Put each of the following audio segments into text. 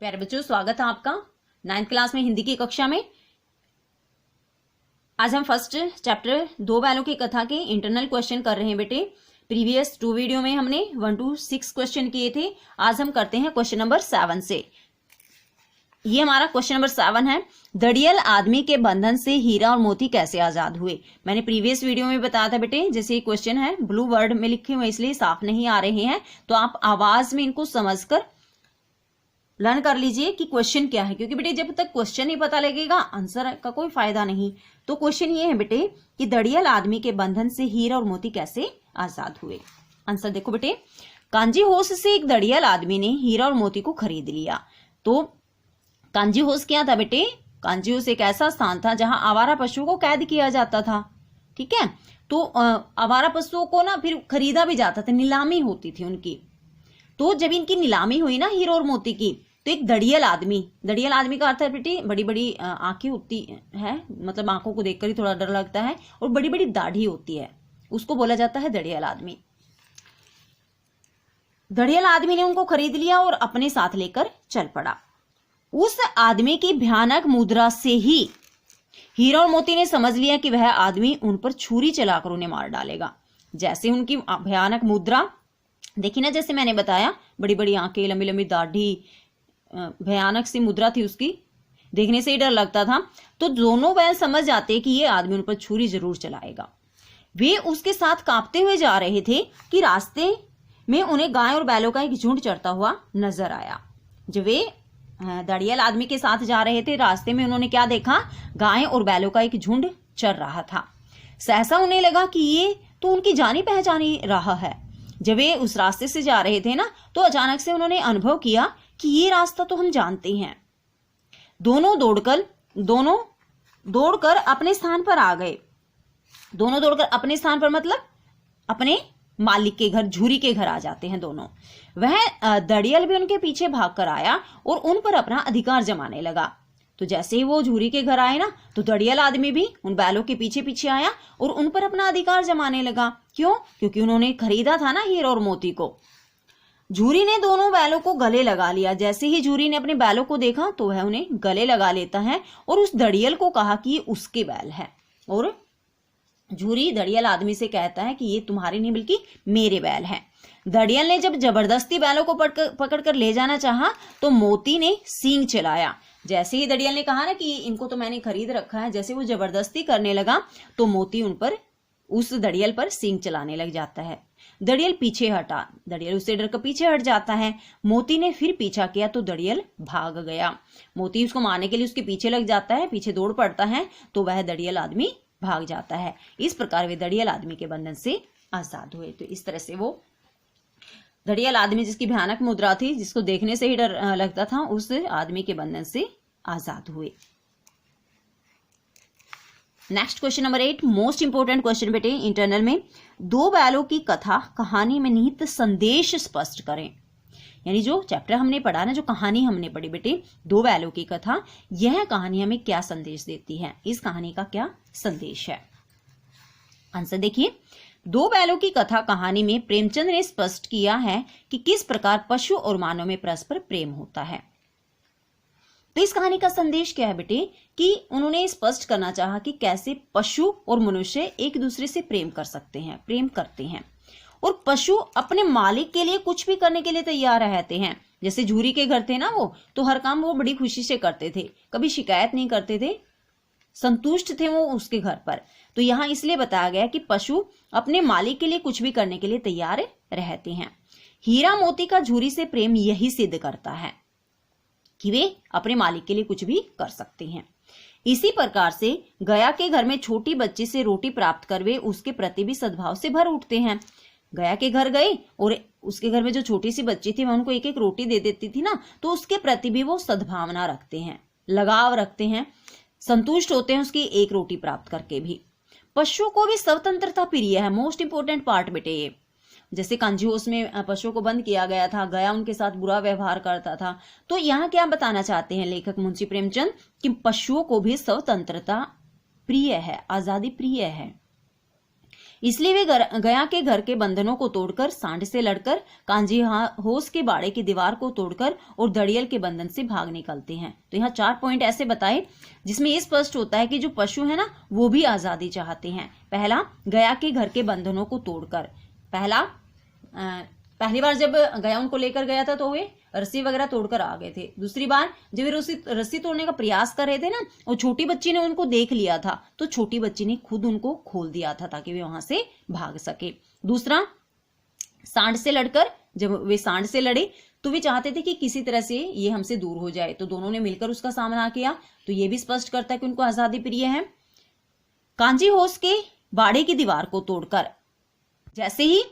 प्यारे बच्चों, स्वागत है आपका 9th क्लास में हिंदी की कक्षा में। आज हम फर्स्ट चैप्टर दो बैलों की कथा के इंटरनल क्वेश्चन कर रहे हैं बेटे। प्रीवियस 2 वीडियो में हमने 1 to 6 क्वेश्चन किए थे। आज हम करते हैं क्वेश्चन नंबर 7 से। ये हमारा क्वेश्चन नंबर 7 है। दड़ियल आदमी के बंधन से हीरा और मोती कैसे आजाद हुए। मैंने प्रीवियस वीडियो में बताया था बेटे, जैसे ये क्वेश्चन है ब्लू वर्ड में लिखे हुए इसलिए साफ नहीं आ रहे हैं, तो आप आवाज में इनको समझकर लर्न कर लीजिए कि क्वेश्चन क्या है, क्योंकि बेटे जब तक क्वेश्चन नहीं पता लगेगा आंसर का कोई फायदा नहीं। तो क्वेश्चन ये है बेटे कि दड़ियल आदमी के बंधन से हीरा और मोती कैसे आजाद हुए। आंसर देखो बेटे, कांजी होश से एक दड़ियल आदमी ने हीरा और मोती को खरीद लिया। तो कांजी होश क्या था बेटे? कांजी होश एक ऐसा स्थान था जहां आवारा पशुओं को कैद किया जाता था। ठीक है, तो आवारा पशुओं को ना फिर खरीदा भी जाता था, नीलामी होती थी उनकी। तो जब इनकी नीलामी हुई ना हीरा और मोती की, तो एक दड़ियल आदमी का अर्थ है बेटी बड़ी बड़ी आंखें होती है, मतलब आंखों को देखकर ही थोड़ा डर लगता है, और बड़ी बड़ी दाढ़ी होती है, उसको बोला जाता है दड़ियल आदमी। दड़ियल आदमी ने उनको खरीद लिया और अपने साथ लेकर चल पड़ा। उस आदमी की भयानक मुद्रा से ही हीरा और मोती ने समझ लिया कि वह आदमी उन पर छुरी चलाकर उन्हें मार डालेगा। जैसे उनकी भयानक मुद्रा देखी ना, जैसे मैंने बताया बड़ी बड़ी आंखें, लंबी लंबी दाढ़ी, भयानक सी मुद्रा थी उसकी, देखने से ही डर लगता था। तो दोनों बैल समझ जाते कि ये आदमी उन पर छुरी जरूर चलाएगा। वे उसके साथ कांपते हुए जा रहे थे कि रास्ते में उन्हें गाय और बैलों का एक झुंड चरता हुआ नजर आया। जब वे दड़ियल आदमी के साथ जा रहे थे, रास्ते में उन्होंने क्या देखा? गाय और बैलों का एक झुंड चर रहा था। सहसा उन्हें लगा कि ये तो उनकी जानी पहचानी रहा है। जब वे उस रास्ते से जा रहे थे ना, तो अचानक से उन्होंने अनुभव किया कि ये रास्ता तो हम जानते हैं। दोनों दौड़कर अपने स्थान पर आ गए। दोनों दौड़कर अपने स्थान पर मतलब अपने मालिक के घर, झूरी के घर आ जाते हैं दोनों। वह दड़ियल भी उनके पीछे भागकर आया और उन पर अपना अधिकार जमाने लगा। तो जैसे ही वो झूरी के घर आए ना, तो दड़ियल आदमी भी उन बैलों के पीछे पीछे आया और उन पर अपना अधिकार जमाने लगा। क्यों? क्योंकि उन्होंने खरीदा था ना हीरा और मोती को। झूरी ने दोनों बैलों को गले लगा लिया। जैसे ही झूरी ने अपने बैलों को देखा तो वह उन्हें गले लगा लेता है और उस दड़ियल को कहा कि ये उसके बैल है। और झूरी दड़ियल आदमी से कहता है कि ये तुम्हारे नहीं बल्कि मेरे बैल हैं। दड़ियल ने जब जबरदस्ती बैलों को पकड़कर ले जाना चाहा तो मोती ने सींग चलाया। जैसे ही दड़ियल ने कहा ना कि इनको तो मैंने खरीद रखा है, जैसे वो जबरदस्ती करने लगा तो मोती उस दड़ियल पर सींग चलाने लग जाता है। दड़ियल पीछे हटा, दड़ियल उससे डरकर पीछे हट जाता है। मोती ने फिर पीछा किया तो दड़ियल भाग गया। मोती उसको मारने के लिए उसके पीछे लग जाता है, पीछे दौड़ पड़ता है, तो वह दड़ियल आदमी भाग जाता है। इस प्रकार वे दड़ियल आदमी के बंधन से आजाद हुए। तो इस तरह से वो दड़ियल आदमी जिसकी भयानक मुद्रा थी, जिसको देखने से ही डर लगता था, उस आदमी के बंधन से आजाद हुए। Next question number 8, most important question बेटे इंटरनल में। दो बैलों की कथा कहानी में निहित संदेश स्पष्ट करें। यानी जो चैप्टर हमने पढ़ा ना, जो कहानी हमने पढ़ी बेटे दो बैलों की कथा, यह कहानी हमें क्या संदेश देती है? इस कहानी का क्या संदेश है? आंसर देखिए, दो बैलों की कथा कहानी में प्रेमचंद ने स्पष्ट किया है कि किस प्रकार पशु और मानव में परस्पर प्रेम होता है। तो इस कहानी का संदेश क्या है बेटे? कि उन्होंने स्पष्ट करना चाहा कि कैसे पशु और मनुष्य एक दूसरे से प्रेम कर सकते हैं, प्रेम करते हैं, और पशु अपने मालिक के लिए कुछ भी करने के लिए तैयार रहते हैं। जैसे झूरी के घर थे ना, वो तो हर काम वो बड़ी खुशी से करते थे, कभी शिकायत नहीं करते थे, संतुष्ट थे वो उसके घर पर। तो यहाँ इसलिए बताया गया कि पशु अपने मालिक के लिए कुछ भी करने के लिए तैयार रहते हैं। हीरा मोती का झूरी से प्रेम यही सिद्ध करता है कि वे अपने मालिक के लिए कुछ भी कर सकते हैं। इसी प्रकार से गया के घर में छोटी बच्ची से रोटी प्राप्त कर वे उसके प्रति भी सद्भाव से भर उठते हैं। गया के घर गए और उसके घर में जो छोटी सी बच्ची थी वह उनको एक एक रोटी दे देती थी ना, तो उसके प्रति भी वो सद्भावना रखते हैं, लगाव रखते हैं, संतुष्ट होते हैं उसकी एक रोटी प्राप्त करके भी। पशुओं को भी स्वतंत्रता प्रिय है। मोस्ट इंपोर्टेंट पार्ट बेटे ये। जैसे कांजी होश में पशुओं को बंद किया गया था, गया उनके साथ बुरा व्यवहार करता था। तो यहाँ क्या बताना चाहते हैं लेखक मुंशी प्रेमचंद कि पशुओं को भी स्वतंत्रता प्रिय है, आजादी प्रिय है। इसलिए वे गया के घर के बंधनों को तोड़कर, सांड से लड़कर, कांजी होस के बाड़े की दीवार को तोड़कर और दड़ियल के बंधन से भाग निकलते हैं। तो यहाँ 4 पॉइंट ऐसे बताए जिसमें ये स्पष्ट होता है कि जो पशु है ना वो भी आजादी चाहते हैं। पहला, गया के घर के बंधनों को तोड़कर। पहली बार जब गया उनको लेकर गया था तो वे रस्सी वगैरह तोड़कर आ गए थे। दूसरी बार जब वे रस्सी तोड़ने का प्रयास कर रहे थे ना, और छोटी बच्ची ने उनको देख लिया था तो छोटी बच्ची ने खुद उनको खोल दिया था ताकि वे वहां से भाग सके। दूसरा, सांड से लड़कर, जब वे सांड से लड़े तो वे चाहते थे कि किसी तरह से ये हमसे दूर हो जाए, तो दोनों ने मिलकर उसका सामना किया। तो ये भी स्पष्ट करता है कि उनको आजादी प्रिय है। कांजी होस के बाड़े की दीवार को तोड़कर, जैसे ही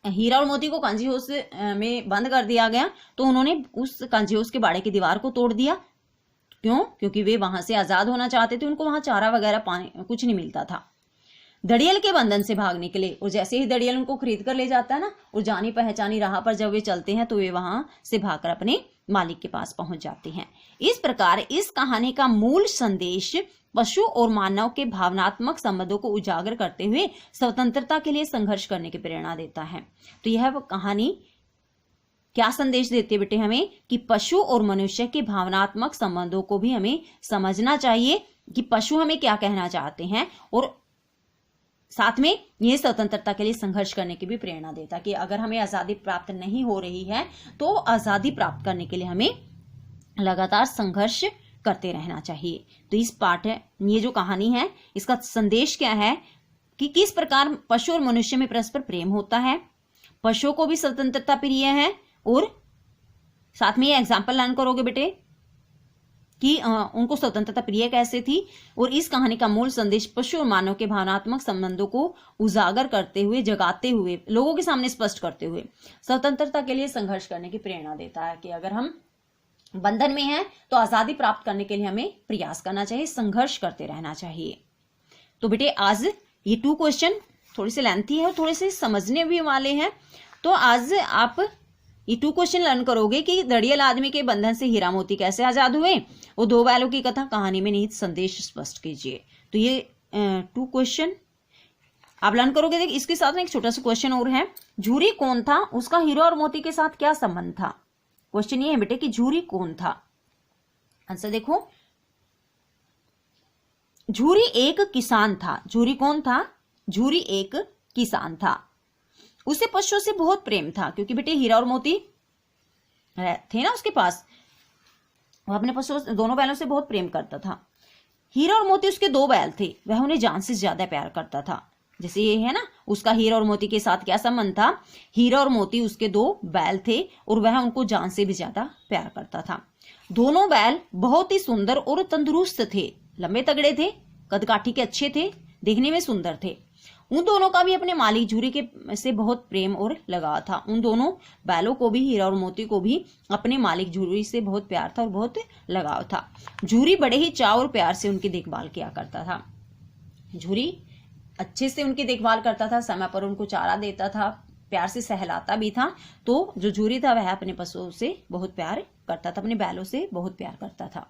हीरा और मोती को कांजी होस में बंद कर दिया गया तो उन्होंने उस कांजी होस के बाड़े की दीवार को तोड़ दिया। क्यों? क्योंकि वे वहां से आजाद होना चाहते थे, उनको वहां चारा वगैरह पानी कुछ नहीं मिलता था। दड़ियल के बंधन से भाग निकले, और जैसे ही दड़ियल उनको खरीद कर ले जाता है ना, और जानी पहचानी राह पर जब वे चलते हैं तो वे वहां से भागकर अपने मालिक के पास पहुंच जाते हैं। इस प्रकार इस कहानी का मूल संदेश पशु और मानव के भावनात्मक संबंधों को उजागर करते हुए स्वतंत्रता के लिए संघर्ष करने की प्रेरणा देता है। तो यह कहानी क्या संदेश देती है बेटे हमें, कि पशु और मनुष्य के भावनात्मक संबंधों को भी हमें समझना चाहिए कि पशु हमें क्या कहना चाहते हैं, और साथ में यह स्वतंत्रता के लिए संघर्ष करने की भी प्रेरणा देता है कि अगर हमें आजादी प्राप्त नहीं हो रही है तो आजादी प्राप्त करने के लिए हमें लगातार संघर्ष करते रहना चाहिए। तो इस पाठ है, ये जो कहानी है इसका संदेश क्या है कि किस प्रकार पशु और मनुष्य में परस्पर प्रेम होता है, पशुओं को भी स्वतंत्रता प्रिय है, और साथ में ये एग्जाम्पल लर्न करोगे बेटे कि उनको स्वतंत्रता प्रिय कैसे थी। और इस कहानी का मूल संदेश पशु और मानव के भावनात्मक संबंधों को उजागर करते हुए, जगाते हुए, लोगों के सामने स्पष्ट करते हुए स्वतंत्रता के लिए संघर्ष करने की प्रेरणा देता है कि अगर हम बंधन में हैं तो आजादी प्राप्त करने के लिए हमें प्रयास करना चाहिए, संघर्ष करते रहना चाहिए। तो बेटे आज ये 2 क्वेश्चन थोड़ी से लेंथी है और थोड़े से समझने भी वाले हैं। तो आज आप ये 2 क्वेश्चन लर्न करोगे कि दड़ियल आदमी के बंधन से हीरा मोती कैसे आजाद हुए, और 2 बैलों की कथा कहानी में निहित संदेश स्पष्ट कीजिए। तो ये 2 क्वेश्चन आप लर्न करोगे। देखिए इसके साथ में एक छोटा सा क्वेश्चन और है, झूरी कौन था, उसका हीरा और मोती के साथ क्या संबंध था। क्वेश्चन ये है बेटे कि झूरी कौन था। आंसर देखो, झूरी एक किसान था। झूरी कौन था? झूरी एक किसान था। उसे पशुओं से बहुत प्रेम था, क्योंकि बेटे हीरा और मोती थे ना उसके पास, वो अपने पशुओं दोनों बैलों से बहुत प्रेम करता था। हीरा और मोती उसके 2 बैल थे, वह उन्हें जान से ज्यादा प्यार करता था। जैसे ये है ना, उसका हीरा और मोती के साथ क्या संबंध था, हीरा और मोती उसके 2 बैल थे और वह उनको जान से भी ज्यादा प्यार करता था। दोनों बैल बहुत ही सुंदर और तंदुरुस्त थे, लंबे तगड़े थे, कदकाठी के अच्छे थे, देखने में सुंदर थे। उन दोनों का भी अपने मालिक झूरी के से बहुत प्रेम और लगाव था। उन दोनों बैलों को भी, हीरा और मोती को भी, अपने मालिक झूरी से बहुत प्यार था और बहुत लगाव था। झूरी बड़े ही चाव और प्यार से उनकी देखभाल किया करता था। झूरी अच्छे से उनकी देखभाल करता था, समय पर उनको चारा देता था, प्यार से सहलाता भी था। तो जो झूरी था वह अपने पशुओं से बहुत प्यार करता था, अपने बैलों से बहुत प्यार करता था।